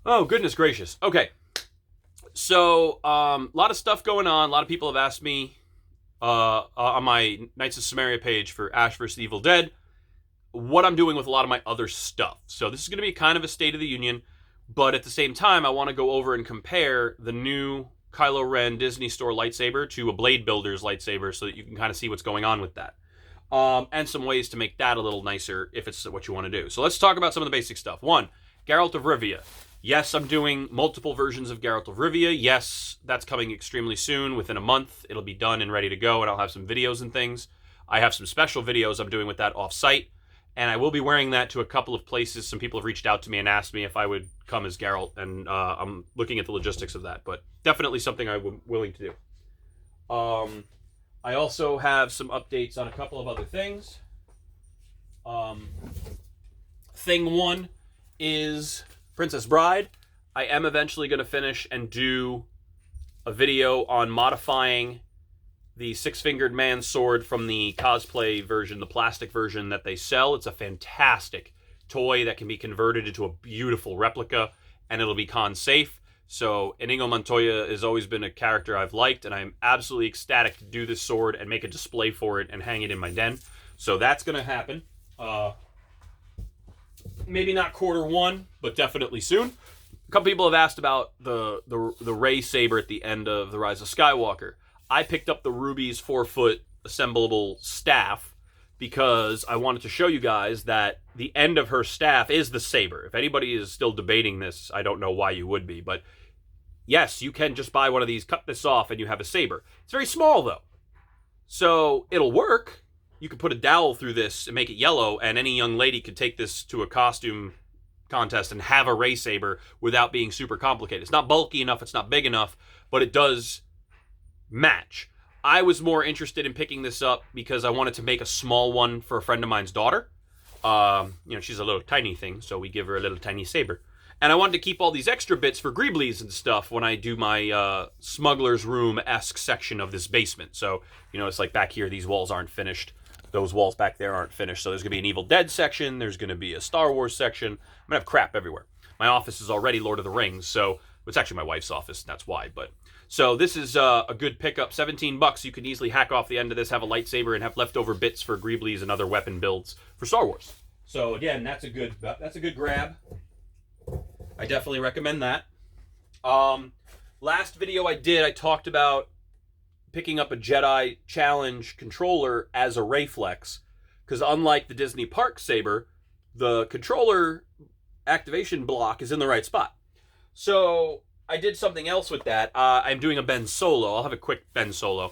Oh, goodness gracious. Okay. So, a lot of stuff going on. A lot of people have asked me on my Knights of Samaria page for Ash vs. Evil Dead what I'm doing with a lot of my other stuff. So, this is going to be kind of a State of the Union, but at the same time, I want to go over and compare the new Kylo Ren Disney Store lightsaber to a Blade Builder's lightsaber so that you can kind of see what's going on with that. And some ways to make that a little nicer if it's what you want to do. So let's talk about some of the basic stuff. One, Geralt of Rivia. Yes, I'm doing multiple versions of Geralt of Rivia. Yes, that's coming extremely soon. Within a month, it'll be done and ready to go, and I'll have some videos and things. I have some special videos I'm doing with that off-site, and I will be wearing that to a couple of places. Some people have reached out to me and asked me if I would come as Geralt, and I'm looking at the logistics of that, but definitely something I'm willing to do. I also have some updates on a couple of other things. Um, thing one is Princess Bride. I am eventually going to finish and do a video on modifying the six-fingered man sword from the cosplay version, the plastic version that they sell. It's a fantastic toy that can be converted into a beautiful replica, and it'll be con safe. So Inigo Montoya has always been a character I've liked, and I'm absolutely ecstatic to do this sword and make a display for it and hang it in my den. So that's going to happen. Maybe not quarter one, but definitely soon. A couple people have asked about the Rey saber at the end of The Rise of Skywalker. I picked up the Ruby's 4-foot assemblable staff because I wanted to show you guys that the end of her staff is the saber. If anybody is still debating this, I don't know why you would be, but yes, you can just buy one of these, cut this off, and you have a saber. It's very small, though. So it'll work. You could put a dowel through this and make it yellow, and any young lady could take this to a costume contest and have a Rey saber without being super complicated. It's not bulky enough, it's not big enough, but it does match. I was more interested in picking this up because I wanted to make a small one for a friend of mine's daughter. She's a little tiny thing, so we give her a little tiny saber. And I wanted to keep all these extra bits for Greeblies and stuff when I do my smuggler's room-esque section of this basement. So, it's like back here, these walls aren't finished. Those walls back there aren't finished. So there's going to be an Evil Dead section. There's going to be a Star Wars section. I'm going to have crap everywhere. My office is already Lord of the Rings, so it's actually my wife's office. That's why. But so this is a good pickup. $17. You can easily hack off the end of this, have a lightsaber, and have leftover bits for Greeblies and other weapon builds for Star Wars. So again, that's a good grab. I definitely recommend that. Last video I talked about picking up a Jedi Challenge controller as a Rayflex, because unlike the Disney Park saber, the controller activation block is in the right spot. So I did something else with that. I'm doing a Ben Solo. I'll have a quick Ben Solo.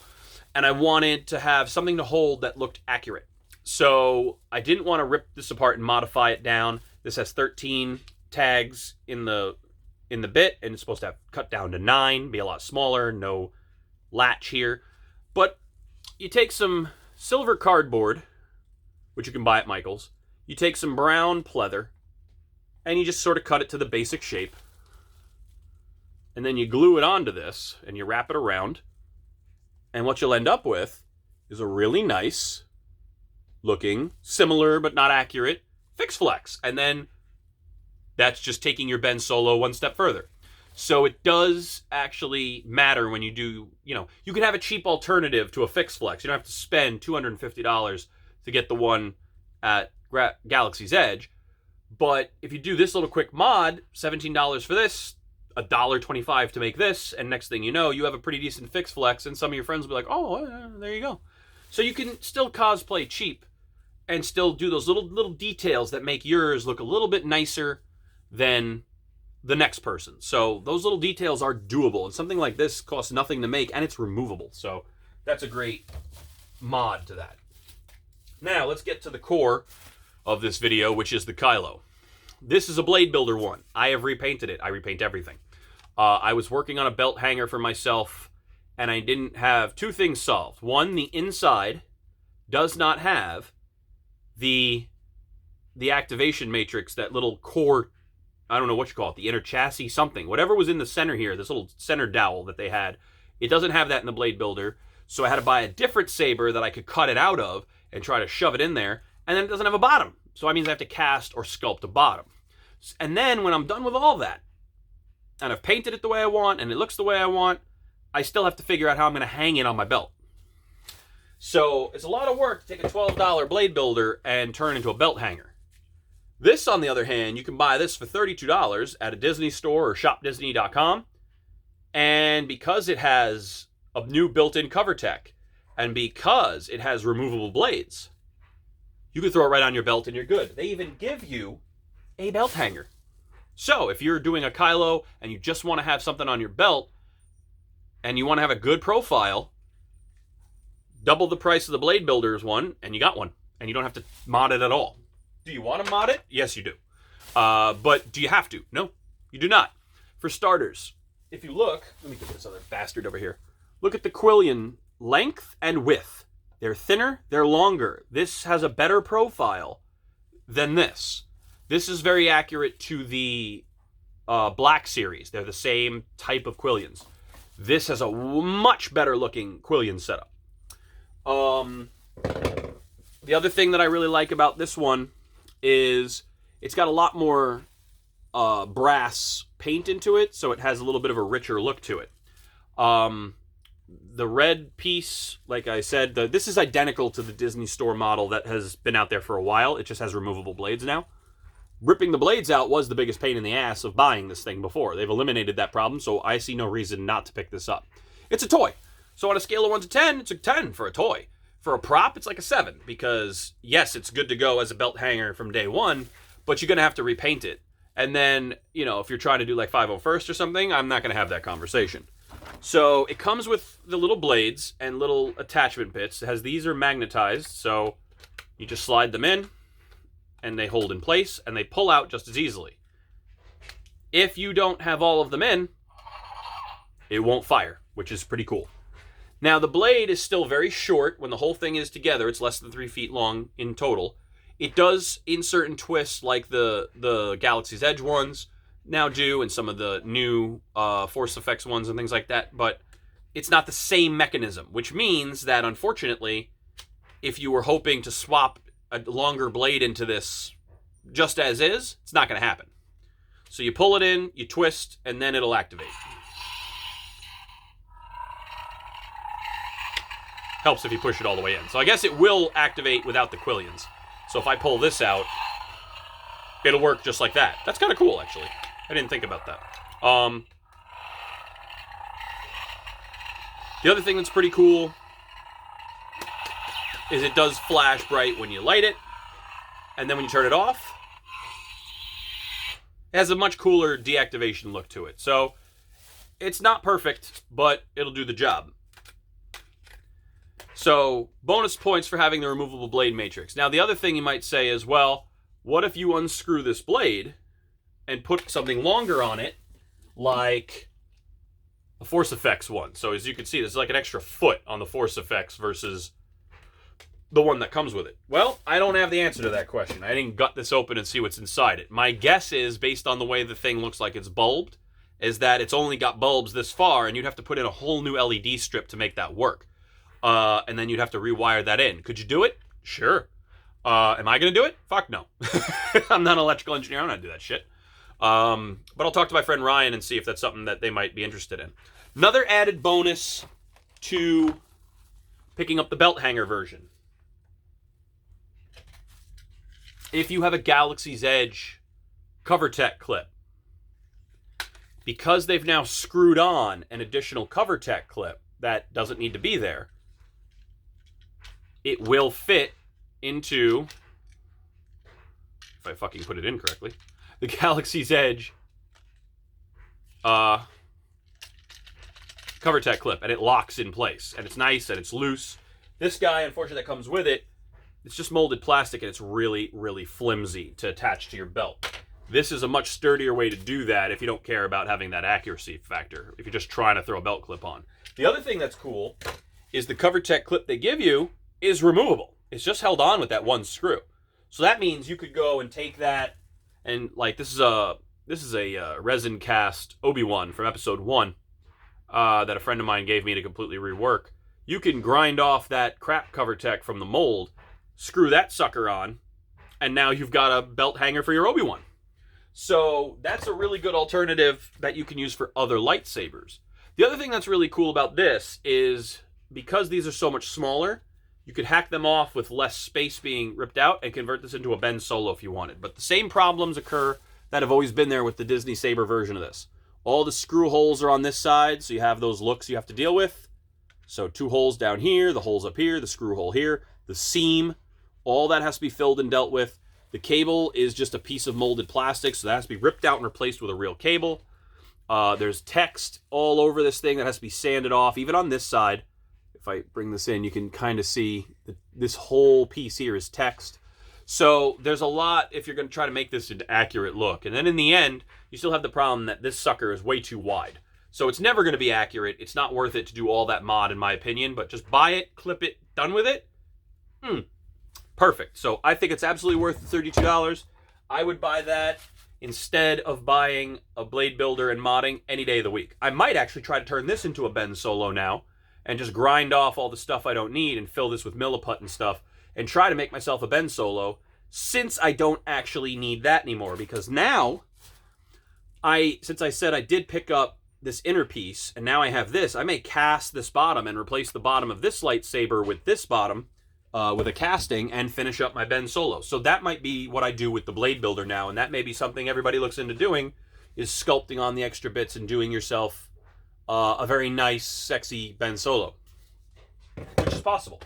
And I wanted to have something to hold that looked accurate. So I didn't want to rip this apart and modify it down. This has 13 tags in the bit, and it's supposed to have cut down to 9, be a lot smaller, no latch here. But you take some silver cardboard, which you can buy at Michael's. You take some brown pleather, and you just sort of cut it to the basic shape. And then you glue it onto this, and you wrap it around. And what you'll end up with is a really nice looking, similar but not accurate, Fix Flex. And then that's just taking your Ben Solo one step further. So it does actually matter when you do, you can have a cheap alternative to a Fix Flex. You don't have to spend $250 to get the one at Galaxy's Edge. But if you do this little quick mod, $17 for this, $1.25 to make this, and next thing you know, you have a pretty decent Fix Flex, and some of your friends will be like, oh, there you go. So you can still cosplay cheap and still do those little details that make yours look a little bit nicer than the next person. So those little details are doable, and something like this costs nothing to make, and it's removable. So that's a great mod to that. Now let's get to the core of this video, which is the Kylo. This is a Blade Builder one. I have repainted it. I repaint everything. I was working on a belt hanger for myself, and I didn't have two things solved. One, the inside does not have the activation matrix, that little core, I don't know what you call it, the inner chassis something. Whatever was in the center here, this little center dowel that they had, it doesn't have that in the Blade Builder, so I had to buy a different saber that I could cut it out of and try to shove it in there, and then it doesn't have a bottom. So that means I have to cast or sculpt a bottom. And then when I'm done with all that, and I've painted it the way I want, and it looks the way I want, I still have to figure out how I'm going to hang it on my belt. So it's a lot of work to take a $12 blade builder and turn into a belt hanger. This, on the other hand, you can buy this for $32 at a Disney store or shopdisney.com. And because it has a new built-in cover tech, and because it has removable blades, you can throw it right on your belt and you're good. They even give you a belt hanger. So if you're doing a kylo and you just want to have something on your belt and you want to have a good profile, double the price of the blade builder's one and you got one. And you don't have to mod it at all. Do you want to mod it? Yes, you do. But do you have to? No, you do not. For starters, if you look, let me get this other bastard over here. Look at the quillion length and width. They're thinner, they're longer. This has a better profile than this. This is very accurate to the Black series. They're the same type of quillions. This has a much better looking quillion setup. The other thing that I really like about this one is it's got a lot more brass paint into it, so it has a little bit of a richer look to it. The red piece, like I said, this is identical to the Disney Store model that has been out there for a while. It just has removable blades now. Ripping the blades out was the biggest pain in the ass of buying this thing before. They've eliminated that problem, so I see no reason not to pick this up. It's a toy. So on a scale of 1 to 10, it's a 10 for a toy. For a prop, it's like a 7, because yes, it's good to go as a belt hanger from day one, but you're going to have to repaint it. And then, you know, if you're trying to do like 501st or something, I'm not going to have that conversation. So it comes with the little blades and little attachment bits. These are magnetized, so you just slide them in, and they hold in place, and they pull out just as easily. If you don't have all of them in, it won't fire, which is pretty cool. Now, the blade is still very short. When the whole thing is together, it's less than 3 feet long in total. It does insert and twist like the Galaxy's Edge ones now do, and some of the new Force Effects ones and things like that, but it's not the same mechanism, which means that, unfortunately, if you were hoping to swap a longer blade into this just as is, it's not going to happen. So you pull it in, you twist, and then it'll activate. Helps if you push it all the way in. So I guess it will activate without the quillions. So if I pull this out, it'll work just like that. That's kind of cool, actually. I didn't think about that. The other thing that's pretty cool is it does flash bright when you light it, and then when you turn it off, it has a much cooler deactivation look to it. So it's not perfect, but it'll do the job. So bonus points for having the removable blade matrix. Now, the other thing you might say is, well, what if you unscrew this blade and put something longer on it, like the Force Effects one? So as you can see, there's like an extra foot on the Force Effects versus the one that comes with it. Well, I don't have the answer to that question. I didn't gut this open and see what's inside it. My guess is, based on the way the thing looks like it's bulbed, is that it's only got bulbs this far, and you'd have to put in a whole new LED strip to make that work. And then you'd have to rewire that in. Could you do it? Sure. Am I going to do it? Fuck no. I'm not an electrical engineer. I'm not going to do that shit. But I'll talk to my friend Ryan and see if that's something that they might be interested in. Another added bonus to picking up the belt hanger version. If you have a Galaxy's Edge cover tech clip, because they've now screwed on an additional cover tech clip that doesn't need to be there, it will fit into, if I fucking put it in correctly, the Galaxy's Edge cover tech clip, and it locks in place, and it's nice and it's loose. This guy, unfortunately, that comes with it, it's just molded plastic, and it's really, really flimsy to attach to your belt. This is a much sturdier way to do that if you don't care about having that accuracy factor, if you're just trying to throw a belt clip on. The other thing that's cool is the cover tech clip they give you is removable. It's just held on with that one screw. So that means you could go and take that, and like this is a resin cast Obi-Wan from episode 1 that a friend of mine gave me to completely rework. You can grind off that crap cover tech from the mold, screw that sucker on, and now you've got a belt hanger for your Obi-Wan. So that's a really good alternative that you can use for other lightsabers. The other thing that's really cool about this is because these are so much smaller, you could hack them off with less space being ripped out and convert this into a Ben Solo if you wanted. But the same problems occur that have always been there with the Disney Saber version of this. All the screw holes are on this side, so you have those looks you have to deal with. So 2 holes down here, the holes up here, the screw hole here, the seam, all that has to be filled and dealt with. The cable is just a piece of molded plastic, so that has to be ripped out and replaced with a real cable. There's text all over this thing that has to be sanded off, even on this side. If I bring this in, you can kind of see that this whole piece here is text. So there's a lot if you're going to try to make this an accurate look. And then in the end, you still have the problem that this sucker is way too wide. So it's never going to be accurate. It's not worth it to do all that mod, in my opinion. But just buy it, clip it, done with it. Perfect. So I think it's absolutely worth the $32. I would buy that instead of buying a blade builder and modding any day of the week. I might actually try to turn this into a Ben Solo now and just grind off all the stuff I don't need and fill this with milliput and stuff and try to make myself a Ben Solo, since I don't actually need that anymore. Because now, since I said I did pick up this inner piece and now I have this, I may cast this bottom and replace the bottom of this lightsaber with this bottom with a casting and finish up my Ben Solo. So that might be what I do with the blade builder now, and that may be something everybody looks into doing, is sculpting on the extra bits and doing yourself a very nice, sexy Ben Solo, which is possible.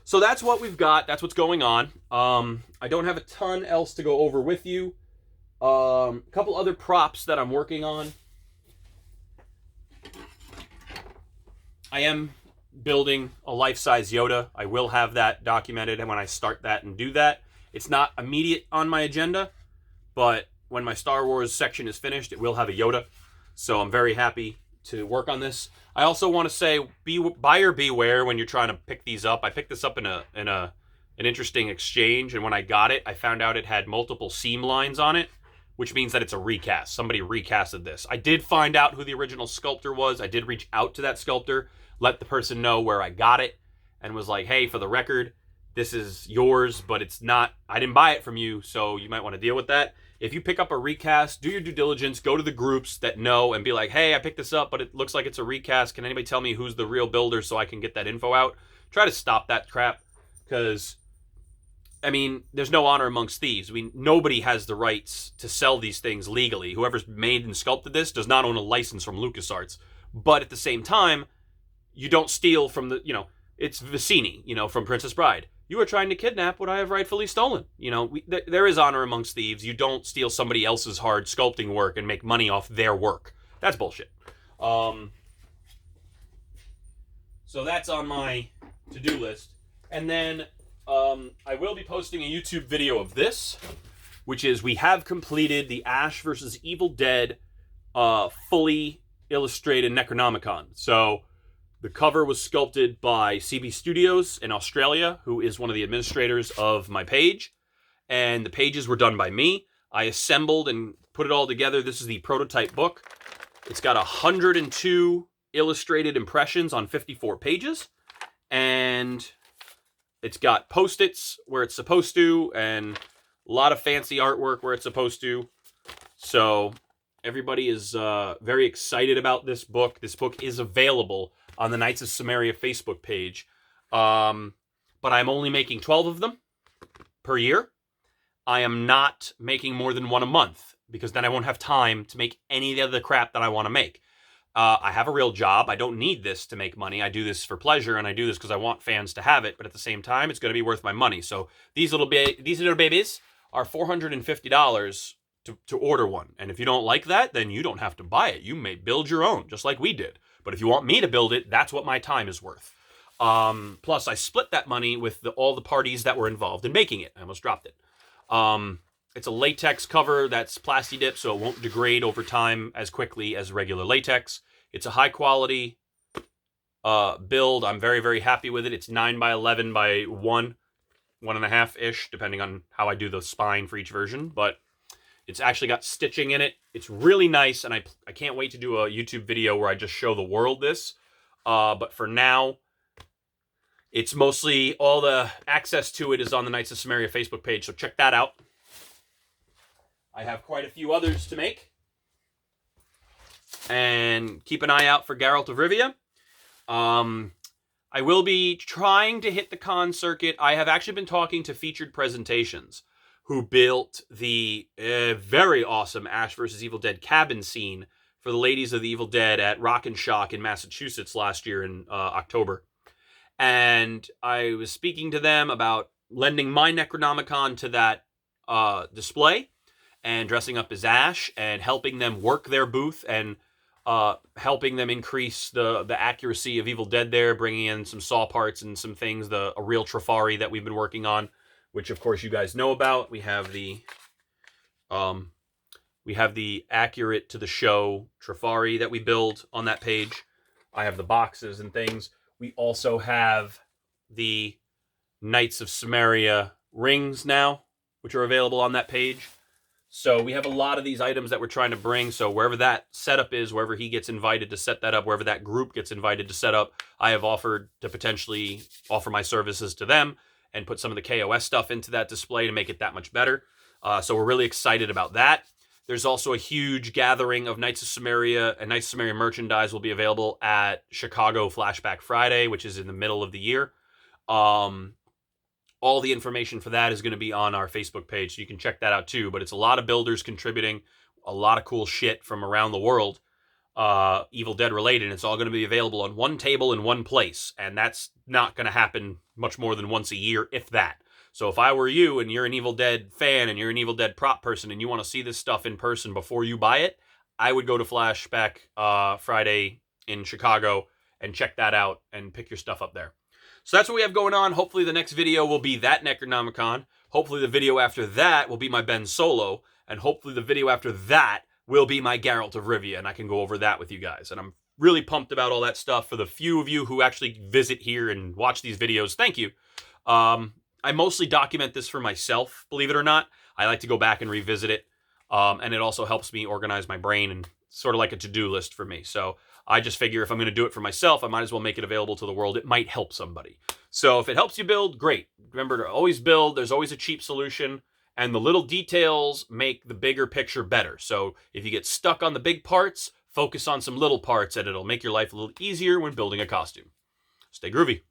So that's what we've got. That's what's going on. I don't have a ton else to go over with you. A couple other props that I'm working on. I am building a life-size Yoda. I will have that documented, and when I start that and do that, it's not immediate on my agenda, but when my Star Wars section is finished, it will have a Yoda. So I'm very happy to work on this. I also want to say, buyer beware when you're trying to pick these up. I picked this up in an interesting exchange, and when I got it, I found out it had multiple seam lines on it, which means that it's a recast. Somebody recasted this. I did find out who the original sculptor was. I did reach out to that sculptor, let the person know where I got it, and was like, hey, for the record, this is yours, but it's not, I didn't buy it from you, so you might want to deal with that. If you pick up a recast, do your due diligence, go to the groups that know and be like, hey, I picked this up, but it looks like it's a recast. Can anybody tell me who's the real builder so I can get that info out? Try to stop that crap, because, I mean, there's no honor amongst thieves. I mean, nobody has the rights to sell these things legally. Whoever's made and sculpted this does not own a license from LucasArts. But at the same time, you don't steal from the, it's Vicini, from Princess Bride. You are trying to kidnap what I have rightfully stolen. There is honor amongst thieves. You don't steal somebody else's hard sculpting work and make money off their work. That's bullshit. So that's on my to-do list. And then I will be posting a YouTube video of this, which is we have completed the Ash versus Evil Dead fully illustrated Necronomicon. So the cover was sculpted by CB Studios in Australia, who is one of the administrators of my page. And the pages were done by me. I assembled and put it all together. This is the prototype book. It's got 102 illustrated impressions on 54 pages. And it's got Post-its where it's supposed to, and a lot of fancy artwork where it's supposed to. So everybody is very excited about this book. This book is available on the Knights of Samaria Facebook page. But I'm only making 12 of them per year. I am not making more than one a month, because then I won't have time to make any of the other crap that I want to make. I have a real job. I don't need this to make money. I do this for pleasure, and I do this because I want fans to have it. But at the same time, it's going to be worth my money. So these little babies are $450 to order one. And if you don't like that, then you don't have to buy it. You may build your own, just like we did. But if you want me to build it, that's what my time is worth. Plus, I split that money with all the parties that were involved in making it. I almost dropped it. It's a latex cover that's plasti-dipped, so it won't degrade over time as quickly as regular latex. It's a high-quality build. I'm very, very happy with it. It's 9 by 11 by 1.5-ish, depending on how I do the spine for each version. But it's actually got stitching in it. It's really nice, and I can't wait to do a YouTube video where I just show the world this. But for now, it's mostly all the access to it is on the Knights of Samaria Facebook page, so check that out. I have quite a few others to make. And keep an eye out for Geralt of Rivia. I will be trying to hit the con circuit. I have actually been talking to Featured Presentations, who built the very awesome Ash vs. Evil Dead cabin scene for the Ladies of the Evil Dead at Rock and Shock in Massachusetts last year in October. And I was speaking to them about lending my Necronomicon to that display and dressing up as Ash and helping them work their booth and helping them increase the accuracy of Evil Dead there, bringing in some saw parts and some things, a real Trafari that we've been working on, which of course you guys know about. We have the accurate to the show Trafari that we build on that page. I have the boxes and things. We also have the Knights of Samaria rings now, which are available on that page. So we have a lot of these items that we're trying to bring. So wherever that setup is, wherever he gets invited to set that up, wherever that group gets invited to set up, I have offered to potentially offer my services to them and put some of the KOS stuff into that display to make it that much better. So we're really excited about that. There's also a huge gathering of Knights of Samaria, and Knights of Samaria merchandise will be available at Chicago Flashback Friday, which is in the middle of the year. All the information for that is going to be on our Facebook page, so you can check that out too. But it's a lot of builders contributing, a lot of cool shit from around the world, Evil Dead related. And it's all going to be available on one table in one place, and that's not going to happen much more than once a year, if that. So if I were you and you're an Evil Dead fan and you're an Evil Dead prop person and you want to see this stuff in person before you buy it, I would go to Flashback Friday in Chicago and check that out and pick your stuff up there. So that's what we have going on. Hopefully the next video will be that Necronomicon. Hopefully the video after that will be my Ben Solo. And hopefully the video after that will be my Geralt of Rivia. And I can go over that with you guys. And I'm really pumped about all that stuff. For the few of you who actually visit here and watch these videos, thank you. I mostly document this for myself, believe it or not. I like to go back and revisit it. And it also helps me organize my brain and sort of like a to-do list for me. So I just figure if I'm going to do it for myself, I might as well make it available to the world. It might help somebody. So if it helps you build, great. Remember to always build. There's always a cheap solution. And the little details make the bigger picture better. So if you get stuck on the big parts, focus on some little parts and it'll make your life a little easier when building a costume. Stay groovy.